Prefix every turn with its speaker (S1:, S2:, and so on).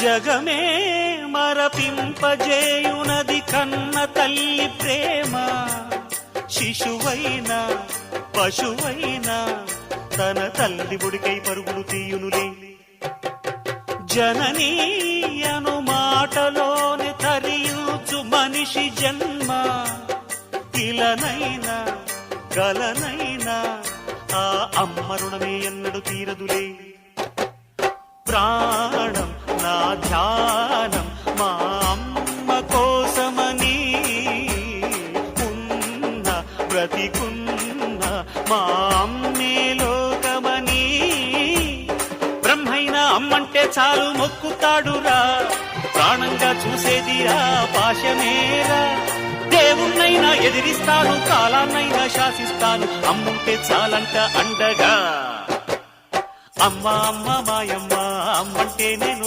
S1: జగమే మరపింపజేయునది కన్న తల్లి ప్రేమ. శిశువైనా పశువైనా తన తల్లి ఒడికై పరుగులు తీయునులే. జననీ అను మాటలోని తరియుచు మనిషి జన్మ. ఇలనైనా గలనైనా ఆ అమ్మ రుణమే ఎన్నడు తీరదులే. ప్రాణం నా ధ్యానం మా అమ్మ కోసమని, ఉన్న బ్రతికున్న మా అమ్మే లోకమని. బ్రహ్మైనా అమ్మంటే చాలు మొక్కుతాడురా, ప్రాణంగా చూసేది ఆ పాశమేరా. దేవుణ్ణైనా ఎదిరిస్తాను, కాలాన్నైనా శాసిస్తాను, అమ్ముంటే చాలంట అండగా. అమ్మ అమ్మ మాయమ్మ అమ్మంటే నేను